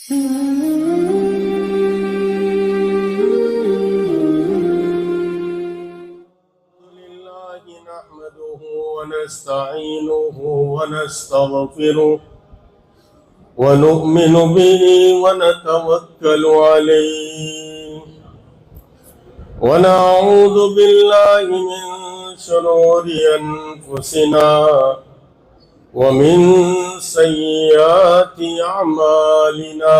نحمده ونستعينه ونستغفره ونؤمن به ونتوكل عليه ونعوذ بالله من شرور أنفسنا ومن سيئات أعمالنا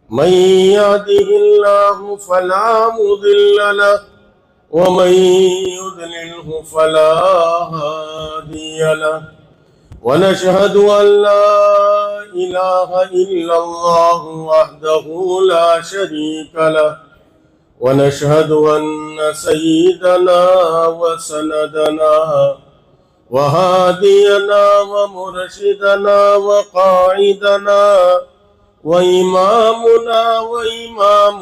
من يهده الله فلا مضل له ومن يضلله فلا هادي له ونشهد أن لا إله إلا الله وحده لا شريك له ونشهد أن سيدنا وسندنا وهادينا ومرشدنا وقائدنا وإمامنا وإمام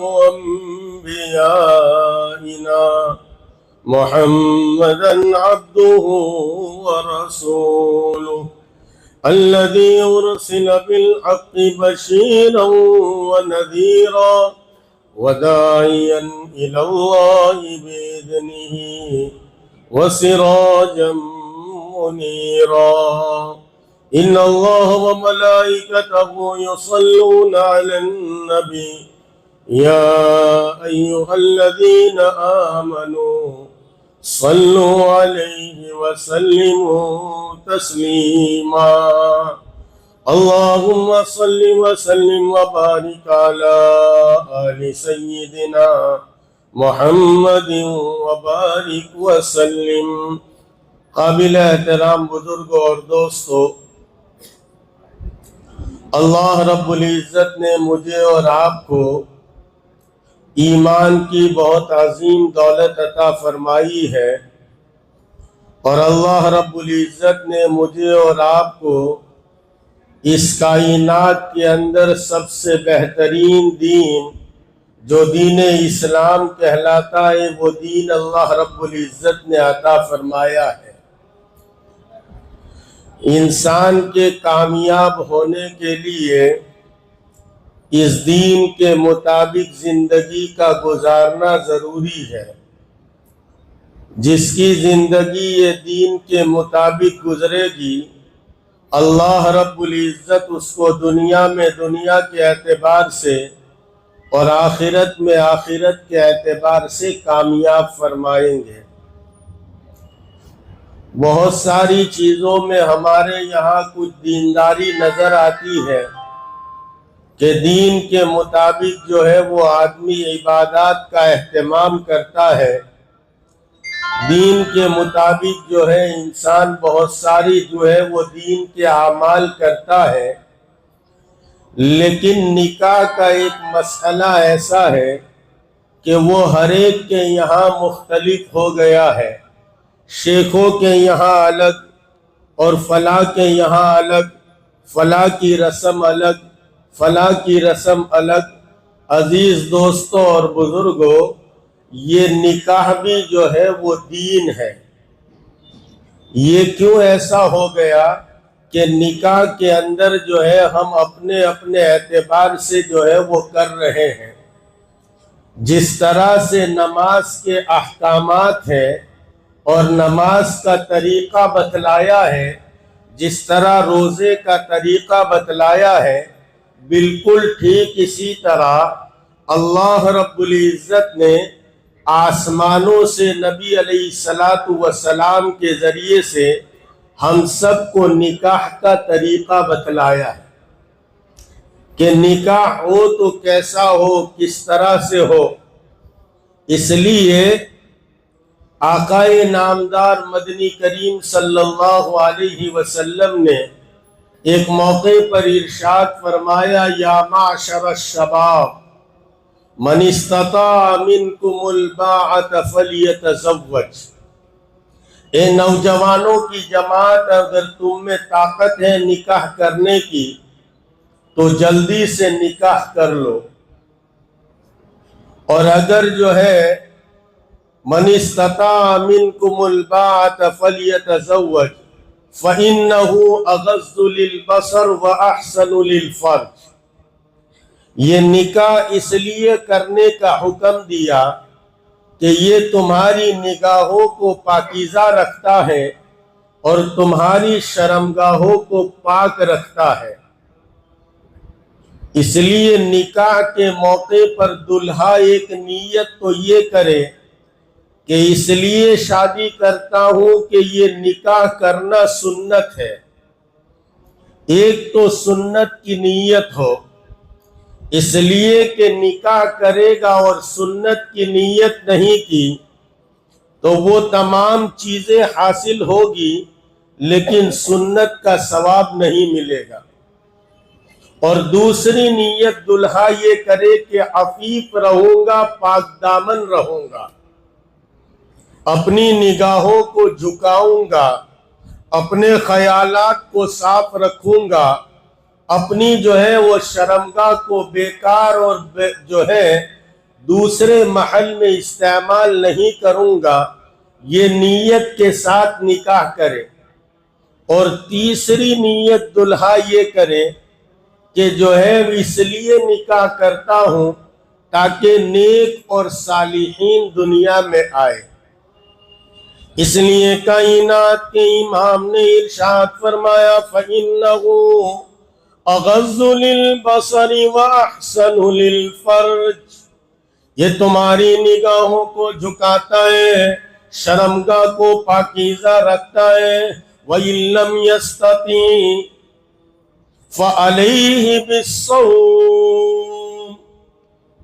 أنبيائنا محمدا عبده ورسوله الذي أرسل بالحق بشيرا ونذيرا وداعيا إلى الله بإذنه وسراجا منيرا إن الله وملائكته يصلون على النبي يا أيها الذين آمنوا صلوا عليه وسلموا تسليما اللهم صل وسلم وبارك على آل سيدنا محمد وبارك وسلم. قابل احترام بزرگوں اور دوستو، اللہ رب العزت نے مجھے اور آپ کو ایمان کی بہت عظیم دولت عطا فرمائی ہے، اور اللہ رب العزت نے مجھے اور آپ کو اس کائنات کے اندر سب سے بہترین دین جو دین اسلام کہلاتا ہے وہ دین اللہ رب العزت نے عطا فرمایا ہے. انسان کے کامیاب ہونے کے لیے اس دین کے مطابق زندگی کا گزارنا ضروری ہے. جس کی زندگی یہ دین کے مطابق گزرے گی، اللہ رب العزت اس کو دنیا میں دنیا کے اعتبار سے اور آخرت میں آخرت کے اعتبار سے کامیاب فرمائیں گے. بہت ساری چیزوں میں ہمارے یہاں کچھ دینداری نظر آتی ہے کہ دین کے مطابق جو ہے وہ آدمی عبادات کا اہتمام کرتا ہے، دین کے مطابق جو ہے انسان بہت ساری جو ہے وہ دین کے اعمال کرتا ہے، لیکن نکاح کا ایک مسئلہ ایسا ہے کہ وہ ہر ایک کے یہاں مختلف ہو گیا ہے. شیخوں کے یہاں الگ اور فلاں کے یہاں الگ، فلاں کی رسم الگ، فلاں کی رسم الگ. عزیز دوستوں اور بزرگوں، یہ نکاح بھی جو ہے وہ دین ہے. یہ کیوں ایسا ہو گیا کہ نکاح کے اندر جو ہے ہم اپنے اپنے اعتبار سے جو ہے وہ کر رہے ہیں. جس طرح سے نماز کے احکامات ہیں اور نماز کا طریقہ بتلایا ہے، جس طرح روزے کا طریقہ بتلایا ہے، بالکل ٹھیک اسی طرح اللہ رب العزت نے آسمانوں سے نبی علیہ السلام کے ذریعے سے ہم سب کو نکاح کا طریقہ بتلایا ہے کہ نکاح ہو تو کیسا ہو، کس طرح سے ہو. اس لیے آقائے نامدار مدنی کریم صلی اللہ علیہ وسلم نے ایک موقع پر ارشاد فرمایا، یا معشر الشباب من استطاع منکم الباءۃ فلیتزوج. اے نوجوانوں کی جماعت، اگر تم میں طاقت ہے نکاح کرنے کی تو جلدی سے نکاح کر لو، اور اگر جو ہے من استطاع منکم الباءۃ فلیتزوج فإنه أغض للبصر وأحسن للفرج. یہ نکاح اس لیے کرنے کا حکم دیا کہ یہ تمہاری نگاہوں کو پاکیزہ رکھتا ہے اور تمہاری شرمگاہوں کو پاک رکھتا ہے۔ اس لیے نکاح کے موقع پر دلہا ایک نیت تو یہ کرے کہ اس لیے شادی کرتا ہوں کہ یہ نکاح کرنا سنت ہے۔ ایک تو سنت کی نیت ہو، اس لیے کہ نکاح کرے گا اور سنت کی نیت نہیں کی تو وہ تمام چیزیں حاصل ہوگی لیکن سنت کا ثواب نہیں ملے گا۔ اور دوسری نیت دلہا یہ کرے کہ عفیف رہوں گا، پاک دامن رہوں گا، اپنی نگاہوں کو جھکاؤں گا، اپنے خیالات کو صاف رکھوں گا، اپنی جو ہے وہ شرمگاہ کو بیکار اور جو ہے دوسرے محل میں استعمال نہیں کروں گا، یہ نیت کے ساتھ نکاح کرے۔ اور تیسری نیت دلہا یہ کرے کہ جو ہے اس لیے نکاح کرتا ہوں تاکہ نیک اور صالحین دنیا میں آئے۔ اس لیے کائنات کے امام نے ارشاد فرمایا فَإِنَّهُ اغض للبصر واحسن للفرج، یہ تمہاری نگاہوں کو جھکاتا ہے، شرمگاہ کو پاکیزہ رکھتا ہے۔ وَإِن لَّمْ يَسْتَطِعْ فَعَلَيْهِ بِالصَّوْمِ،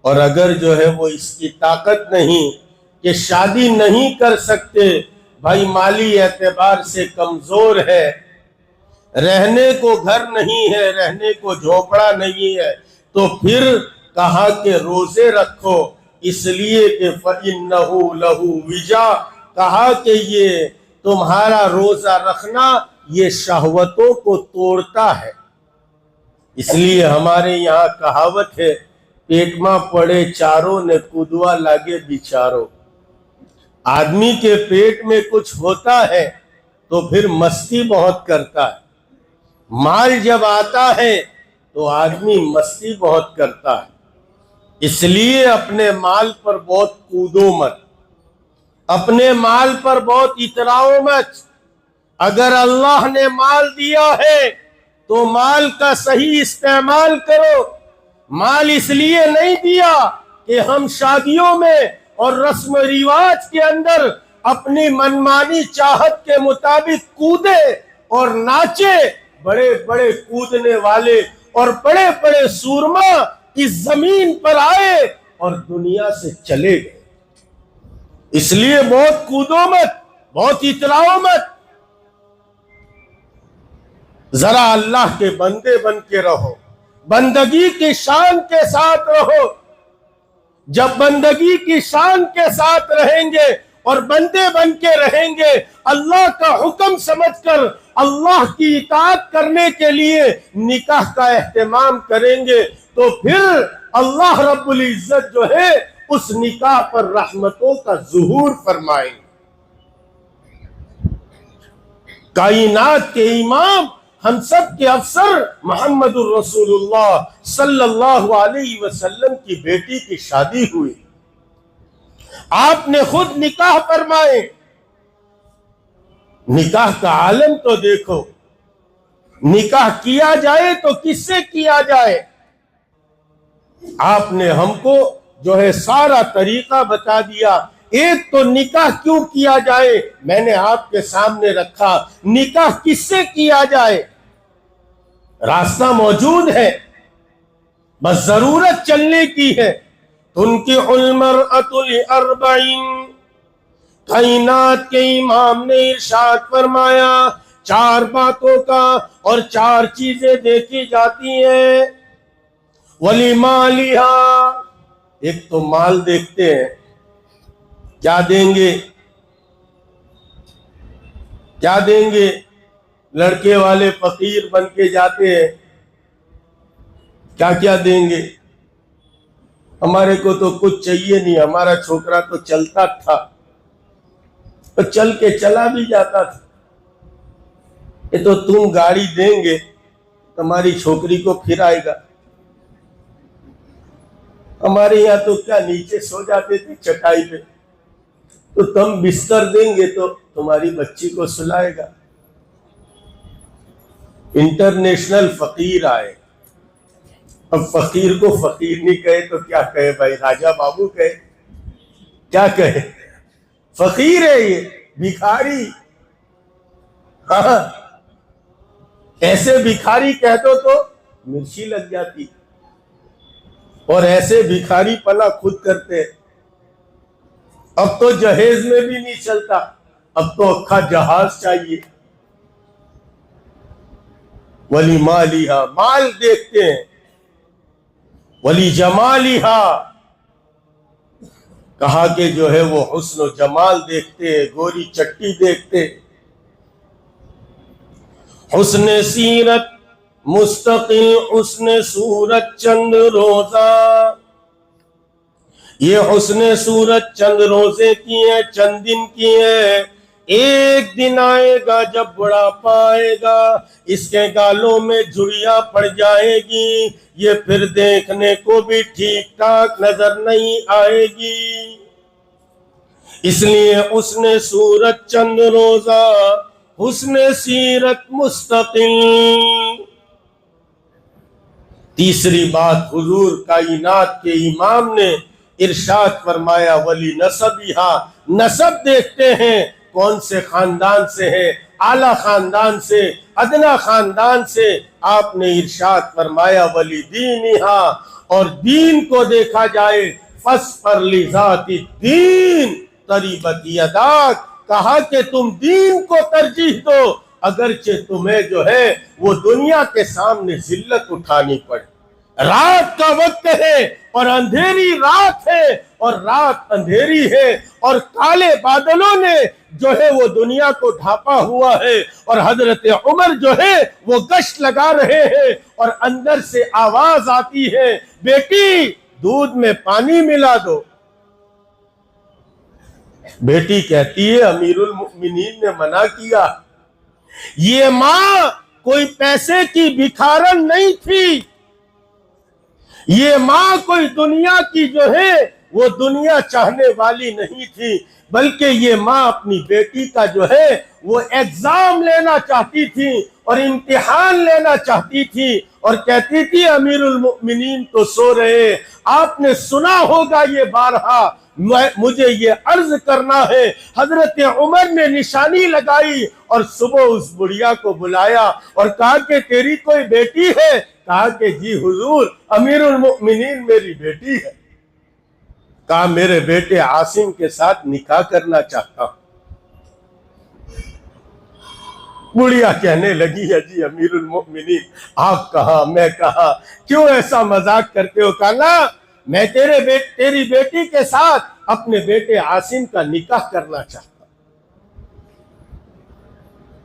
اور اگر جو ہے وہ اس کی طاقت نہیں کہ شادی نہیں کر سکتے، بھائی مالی اعتبار سے کمزور ہے، رہنے کو گھر نہیں ہے، رہنے کو جھوپڑا نہیں ہے، تو پھر کہا کہ روزے رکھو، اس لیے کہ فَإِنَّهُ لَهُ وِجَا، کہا کہ یہ تمہارا روزہ رکھنا یہ شہوتوں کو توڑتا ہے۔ اس لیے ہمارے یہاں کہاوت ہے پیٹ ماں پڑے چاروں نے کودوا لاگے بیچاروں۔ آدمی کے پیٹ میں کچھ ہوتا ہے تو پھر مستی بہت کرتا ہے، مال جب آتا ہے تو آدمی مستی بہت کرتا ہے۔ اس لیے اپنے مال پر بہت کودو مت، اپنے مال پر بہت اتراؤ مت۔ اگر اللہ نے مال دیا ہے تو مال کا صحیح استعمال کرو۔ مال اس لیے نہیں دیا کہ ہم شادیوں میں اور رسم و رواج کے اندر اپنی منمانی چاہت کے مطابق کودے اور ناچے۔ بڑے بڑے کودنے والے اور بڑے بڑے سورما اس زمین پر آئے اور دنیا سے چلے گئے۔ اس لیے بہت کودو مت، بہت اتراؤ مت، ذرا اللہ کے بندے بن کے رہو، بندگی کی شان کے ساتھ رہو۔ جب بندگی کی شان کے ساتھ رہیں گے اور بندے بن کے رہیں گے، اللہ کا حکم سمجھ کر اللہ کی اطاعت کرنے کے لیے نکاح کا اہتمام کریں گے، تو پھر اللہ رب العزت جو ہے اس نکاح پر رحمتوں کا ظہور فرمائیں گے۔ کائنات کے امام، ہم سب کے افسر محمد الرسول اللہ صلی اللہ علیہ وسلم کی بیٹی کی شادی ہوئی، آپ نے خود نکاح فرمائے۔ نکاح کا عالم تو دیکھو، نکاح کیا جائے تو کس سے کیا جائے؟ آپ نے ہم کو جو ہے سارا طریقہ بتا دیا۔ ایک تو نکاح کیوں کیا جائے میں نے آپ کے سامنے رکھا، نکاح کس سے کیا جائے؟ راستہ موجود ہے، بس ضرورت چلنے کی ہے۔ تنکح المرأة لأربع، کائنات کے امام نے ارشاد فرمایا 4 باتوں کا اور 4 چیزیں دیکھی جاتی ہیں۔ وَلِمَالِهَا، ایک تو مال دیکھتے ہیں، کیا دیں گے، کیا دیں گے؟ لڑکے والے فقیر بن کے جاتے ہیں، کیا کیا دیں گے؟ ہمارے کو تو کچھ چاہیے نہیں، ہمارا چھوکرا تو چلتا تھا، تو چل کے چلا بھی جاتا تھا۔ یہ تو تم گاڑی دیں گے تمہاری چھوکری کو پھر آئے گا۔ ہمارے یہاں تو کیا نیچے سو جاتے تھے چٹائی پہ، تو تم بستر دیں گے تو تمہاری بچی کو سلائے گا۔ انٹرنیشنل فقیر آئے، اب فقیر کو فقیر نہیں کہے تو کیا کہے بھائی، راجہ بابو کہے، کیا کہے؟ فقیر ہے یہ، بھکاری۔ ہاں، ایسے بھکاری کہہ دو تو مرچی لگ جاتی، اور ایسے بھکاری پنا خود کرتے۔ اب تو جہیز میں بھی نہیں چلتا، اب تو اکھا جہاز چاہیے۔ ولی مالیہا، مال دیکھتے ہیں، ولی جمالیہا، کہا کہ جو ہے وہ حسن و جمال دیکھتے، گوری چٹی دیکھتے۔ حسن سیرت مستقل، حسن صورت چند روزہ، یہ حسن صورت چند روزے کی ہے، چند دن کی ہے۔ ایک دن آئے گا جب بڑھاپا آئے گا، اس کے گالوں میں جھریاں پڑ جائے گی، یہ پھر دیکھنے کو بھی ٹھیک ٹھاک نظر نہیں آئے گی۔ اس لیے حسن صورت چند روزہ، حسن سیرت مستقل۔ تیسری بات، حضور کائنات کے امام نے ارشاد فرمایا ولی نسبہا، نسب دیکھتے ہیں کون سے خاندان سے ہے، اعلیٰ خاندان سے، ادنا خاندان سے۔ آپ نے ارشاد فرمایا ولی دینہا، اور دین کو دیکھا جائے، فاصبر لذات الدین تریبت یداک، کہا کہ تم دین کو ترجیح دو، اگرچہ تمہیں جو ہے وہ دنیا کے سامنے ذلت اٹھانی پڑے۔ رات کا وقت ہے اور اندھیری رات ہے، اور رات اندھیری ہے، اور کالے بادلوں نے جو ہے وہ دنیا کو ڈھانپا ہوا ہے، اور حضرت عمر جو ہے وہ گشت لگا رہے ہیں، اور اندر سے آواز آتی ہے بیٹی دودھ میں پانی ملا دو۔ بیٹی کہتی ہے امیر المؤمنین نے منع کیا۔ یہ ماں کوئی پیسے کی بھکارن نہیں تھی، یہ ماں کوئی دنیا کی جو ہے وہ دنیا چاہنے والی نہیں تھی، بلکہ یہ ماں اپنی بیٹی کا جو ہے وہ ایگزام لینا چاہتی تھی اور امتحان لینا چاہتی تھی، اور کہتی تھی امیر المؤمنین تو سو رہے، آپ نے سنا ہوگا یہ بارہا، مجھے یہ عرض کرنا ہے۔ حضرت عمر نے نشانی لگائی اور صبح اس بڑھیا کو بلایا اور کہا کہ تیری کوئی بیٹی ہے؟ کہا کہ جی حضور امیر المؤمنین میری بیٹی ہے۔ کہا میرے بیٹے عاصم کے ساتھ نکاح کرنا چاہتا ہوں۔ بڑھیا کہنے لگی ہے جی امیر المؤمنین آپ کہاں میں کہاں، کیوں ایسا مذاق کرتے ہو؟ کہا نا میں تیری بیٹی کے ساتھ اپنے بیٹے عاصم کا نکاح کرنا چاہتا ہوں۔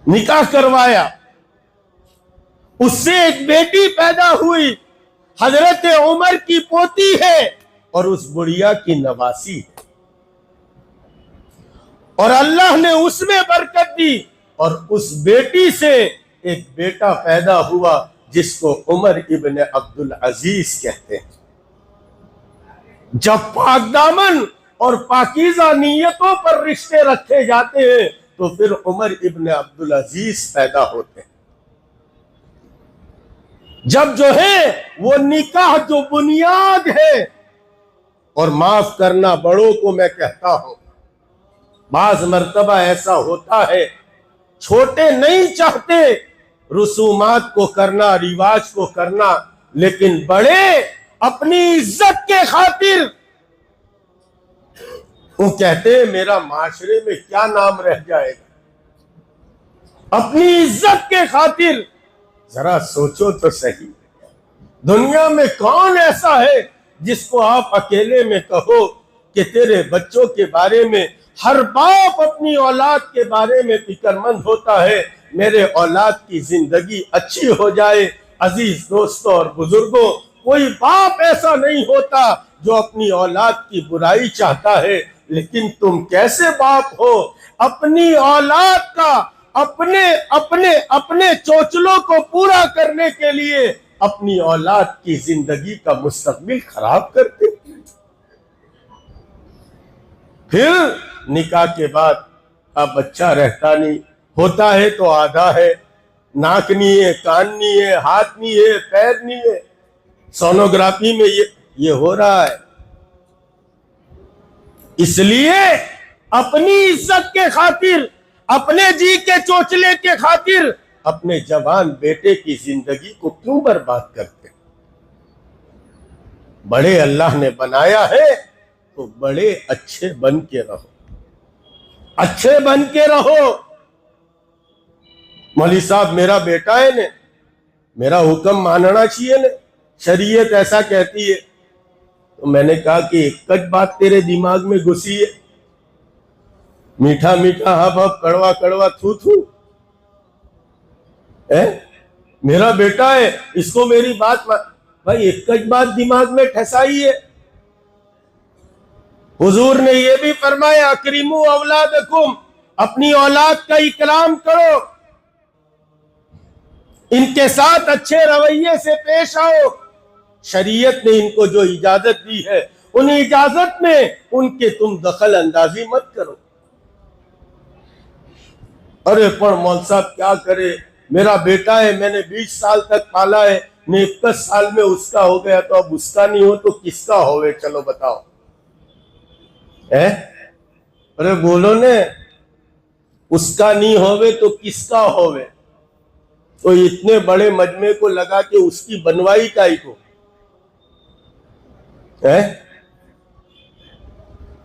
نکاح کروایا، اس سے ایک بیٹی پیدا ہوئی، حضرت عمر کی پوتی ہے اور اس بڑھیا کی نواسی ہے، اور اللہ نے اس میں برکت دی، اور اس بیٹی سے ایک بیٹا پیدا ہوا جس کو عمر ابن عبدالعزیز کہتے ہیں۔ جب پاک دامن اور پاکیزہ نیتوں پر رشتے رکھے جاتے ہیں تو پھر عمر ابن عبدالعزیز پیدا ہوتے ہیں۔ جب جو ہے وہ نکاح جو بنیاد ہے، اور معاف کرنا بڑوں کو میں کہتا ہوں، بعض مرتبہ ایسا ہوتا ہے چھوٹے نہیں چاہتے رسومات کو کرنا، رواج کو کرنا، لیکن بڑے اپنی عزت کے خاطر وہ کہتے ہیں میرا معاشرے میں کیا نام رہ جائے گا، اپنی عزت کے خاطر۔ ذرا سوچو تو صحیح، دنیا میں کون ایسا ہے جس کو آپ اکیلے میں کہو کہ تیرے بچوں کے بارے میں، ہر باپ اپنی اولاد کے بارے میں فکر مند ہوتا ہے میرے اولاد کی زندگی اچھی ہو جائے۔ عزیز دوستوں اور بزرگوں، کوئی باپ ایسا نہیں ہوتا جو اپنی اولاد کی برائی چاہتا ہے، لیکن تم کیسے باپ ہو اپنی اولاد کا اپنے چوچلوں کو پورا کرنے کے لیے اپنی اولاد کی زندگی کا مستقبل خراب کرتے؟ پھر نکاح کے بعد اب بچہ رہتا نہیں، ہوتا ہے تو آدھا ہے، ناک نہیں ہے، کان نہیں ہے، ہاتھ نہیں ہے، پیر نہیں ہے، سونوگرافی میں یہ ہو رہا ہے۔ اس لیے اپنی عزت کے خاطر، اپنے جی کے چوچلے کے خاطر اپنے جوان بیٹے کی زندگی کو کیوں برباد کرتے؟ بڑے اللہ نے بنایا ہے تو بڑے اچھے بن کے رہو، اچھے بن کے رہو۔ مولوی صاحب میرا بیٹا ہے نے، میرا حکم ماننا چاہیے نے، شریعت ایسا کہتی ہے۔ تو میں نے کہا کہ ایک بات تیرے دماغ میں گھسی ہے، میٹھا میٹھا ہب ہب، کڑوا کڑوا تھو تھو۔ میرا بیٹا ہے، اس کو میری بات بھائی ایک بات دماغ میں ٹھسائی ہے۔ حضور نے یہ بھی فرمایا اکرموا اولادکم، اپنی اولاد کا اکرام کرو، ان کے ساتھ اچھے رویے سے پیش آؤ۔ شریعت نے ان کو جو اجازت دی ہے ان اجازت میں ان کے تم دخل اندازی مت کرو۔ ارے پر مول صاحب کیا کرے، میرا بیٹا ہے، میں نے 20 سال تک پالا ہے، 21 سال میں اس کا ہو گیا، تو اب اس کا نہیں ہو تو کس کا ہوئے؟ چلو بتاؤ۔ ارے بولو نے، اس کا نہیں ہوئے تو کس کا ہوئے؟ تو اتنے بڑے مجمع کو لگا کہ اس کی بنوائی کائی کو؟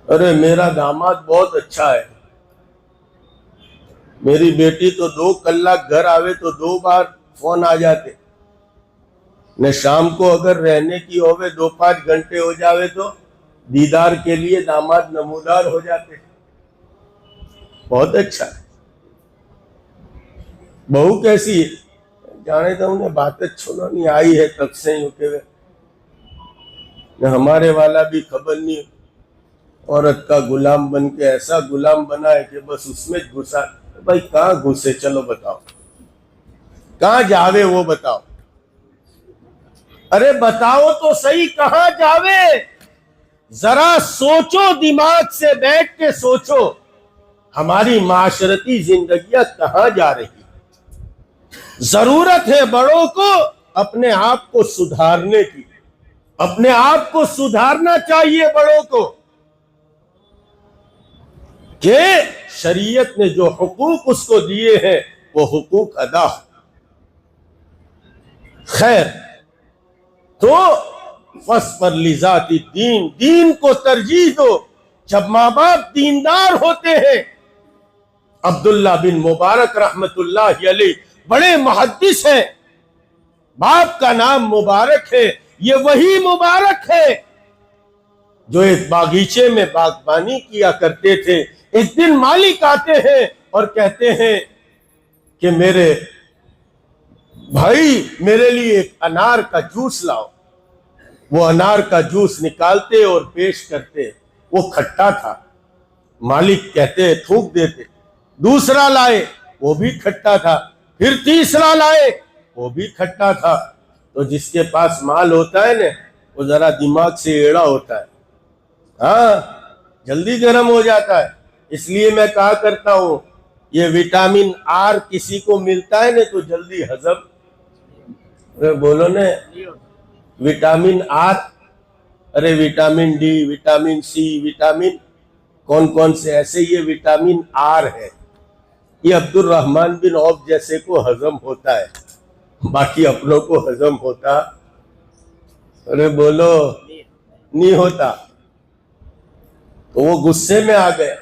ارے میرا داماد بہت اچھا ہے، میری بیٹی تو 2 کلاک گھر آوے تو 2 بار فون آ جاتے نے، شام کو اگر رہنے کی ہوئے 2-5 گھنٹے ہو جاوے تو دیدار کے لیے داماد نمودار ہو جاتے۔ بہت اچھا ہے۔ بہو کیسی ہے؟ جانے تو انہیں باتیں چھوڑو نہیں، آئی ہے تب سے ہی ہوتے ہوئے، ہمارے والا بھی خبر نہیں، عورت کا غلام بن کے ایسا غلام بنا ہے کہ بس اس میں گھسا۔ بھائی کہاں گھسے؟ چلو بتاؤ کہاں جاوے، وہ بتاؤ۔ ارے بتاؤ تو صحیح کہاں جاوے؟ ذرا سوچو، دماغ سے بیٹھ کے سوچو، ہماری معاشرتی زندگیاں کہاں جا رہی؟ ضرورت ہے بڑوں کو اپنے آپ کو سدھارنے کی، اپنے آپ کو سدھارنا چاہیے بڑوں کو، کہ شریعت نے جو حقوق اس کو دیے ہیں وہ حقوق ادا۔ خیر تو فَاصْبِرْ لِذَاتِ الدِّین، دین کو ترجیح دو۔ جب ماں باپ دیندار ہوتے ہیں، عبداللہ بن مبارک رحمت اللہ علیہ بڑے محدث ہیں، باپ کا نام مبارک ہے، یہ وہی مبارک ہے جو ایک باغیچے میں باغبانی کیا کرتے تھے۔ ایک دن مالک آتے ہیں اور کہتے ہیں کہ میرے بھائی میرے لیے ایک انار کا جوس لاؤ۔ وہ انار کا جوس نکالتے اور پیش کرتے، وہ کھٹا تھا، مالک کہتے تھوک دیتے۔ دوسرا لائے، وہ بھی کھٹا تھا، پھر تیسرا لائے، وہ بھی کھٹا تھا۔ تو جس کے پاس مال ہوتا ہے نا، وہ ذرا دماغ سے ایڑا ہوتا ہے، ہاں جلدی گرم ہو جاتا ہے۔ اس لیے میں کہا کرتا ہوں یہ وٹامن آر کسی کو ملتا ہے نا تو جلدی ہضم، بولو نا وٹامن آر، ارے vitamin D, vitamin C, vitamin کون کون سے ایسے، یہ وٹامن آر ہے، یہ عبد الرحمن بن عوف جیسے کو ہضم ہوتا ہے، باقی اپنوں کو ہضم ہوتا؟ ارے بولو نہیں ہوتا۔ تو وہ غصے میں آ گئے،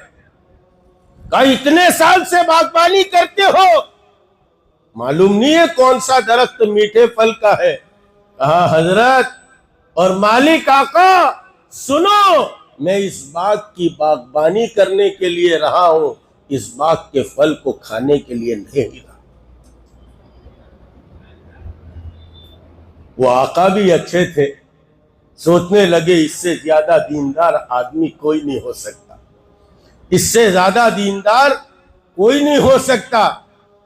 کہا اتنے سال سے باغبانی کرتے ہو، معلوم نہیں ہے کون سا درخت میٹھے پھل کا ہے؟ کہا حضرت اور مالک آقا سنو، میں اس باغ کی باغبانی کرنے کے لیے رہا ہوں، اس باغ کے پھل کو کھانے کے لیے نہیں رہا۔ وہ آقا بھی اچھے تھے، سوچنے لگے اس سے زیادہ دیندار آدمی کوئی نہیں ہو سکتا، اس سے زیادہ دیندار کوئی نہیں ہو سکتا۔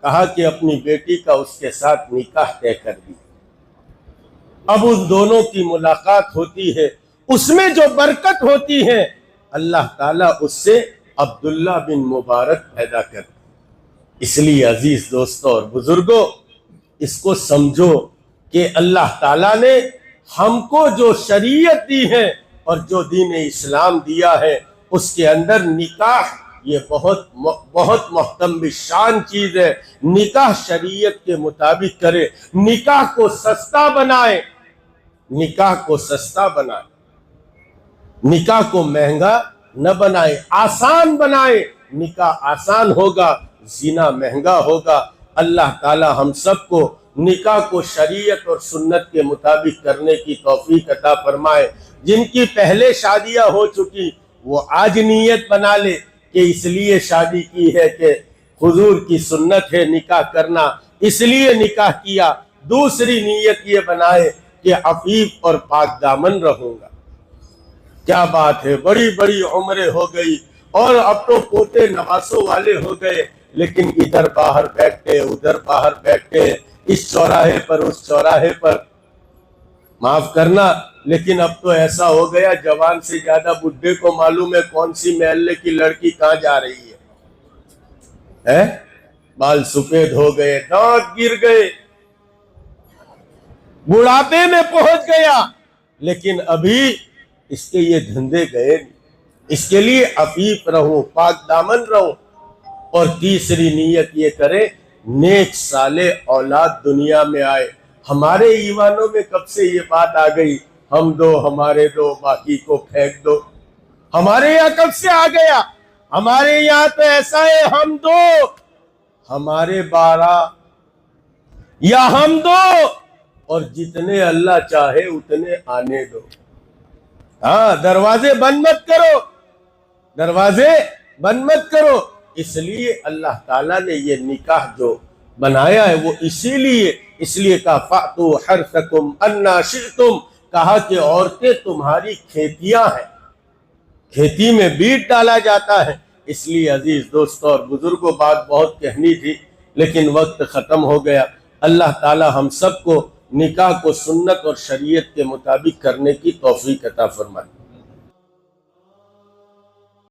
کہا کہ اپنی بیٹی کا اس کے ساتھ نکاح طے کر دی۔ اب ان دونوں کی ملاقات ہوتی ہے، اس میں جو برکت ہوتی ہے اللہ تعالیٰ اس سے عبداللہ بن مبارک پیدا کرتے. اس لیے عزیز دوستوں اور بزرگوں، اس کو سمجھو کہ اللہ تعالیٰ نے ہم کو جو شریعت دی ہے اور جو دین اسلام دیا ہے، اس کے اندر نکاح یہ بہت محترم شان چیز ہے. نکاح شریعت کے مطابق کرے، نکاح کو سستا بنائے، نکاح کو سستا بنائے، نکاح کو مہنگا نہ بنائے، آسان بنائے. نکاح آسان ہوگا، زنا مہنگا ہوگا. اللہ تعالی ہم سب کو نکاح کو شریعت اور سنت کے مطابق کرنے کی توفیق عطا فرمائے. جن کی پہلے شادیاں ہو چکی وہ آج نیت بنا لے کہ اس لیے شادی کی ہے کہ حضور کی سنت ہے نکاح کرنا، اس لیے نکاح کیا. دوسری نیت یہ بنائے کہ عفیف اور پاک دامن رہوں گا. کیا بات ہے، بڑی بڑی عمریں ہو گئی اور اب تو پوتے نواسوں والے ہو گئے، لیکن ادھر باہر بیٹھتے ادھر باہر بیٹھتے، اس چوراہے پر اس چوراہے پر. معاف کرنا، لیکن اب تو ایسا ہو گیا جوان سے زیادہ بڈھے کو معلوم ہے کون سی محلے کی لڑکی کہاں جا رہی ہے. بال سفید ہو گئے، دانت گر گئے، بڑھاپے میں پہنچ گیا، لیکن ابھی اس کے یہ دھندے گئے نہیں. اس کے لیے عفیف رہوں، پاک دامن رہوں. اور تیسری نیت یہ کرے نیک صالح اولاد دنیا میں آئے. ہمارے ایوانوں میں کب سے یہ بات آ گئی، ہم دو ہمارے دو باقی کو پھینک دو. ہمارے یہاں کب سے آ گیا؟ ہمارے یہاں تو ایسا ہے ہم دو ہمارے 12 یا ہم دو اور جتنے اللہ چاہے اتنے آنے دو. ہاں، دروازے بند مت کرو، دروازے بند مت کرو. اس لیے اللہ تعالیٰ نے یہ نکاح جو بنایا ہے وہ اس لیے کہا فَأْتُوا حَرْثَكُمْ أَنَّا شِئْتُمْ. کہا کہ عورتیں تمہاری کھیتیاں ہیں، کھیتی میں بیج ڈالا جاتا ہے. اس لیے عزیز دوستوں اور بزرگوں، بات بہت کہنی تھی لیکن وقت ختم ہو گیا. اللہ تعالی ہم سب کو نکاح کو سنت اور شریعت کے مطابق کرنے کی توفیق عطا فرمائے.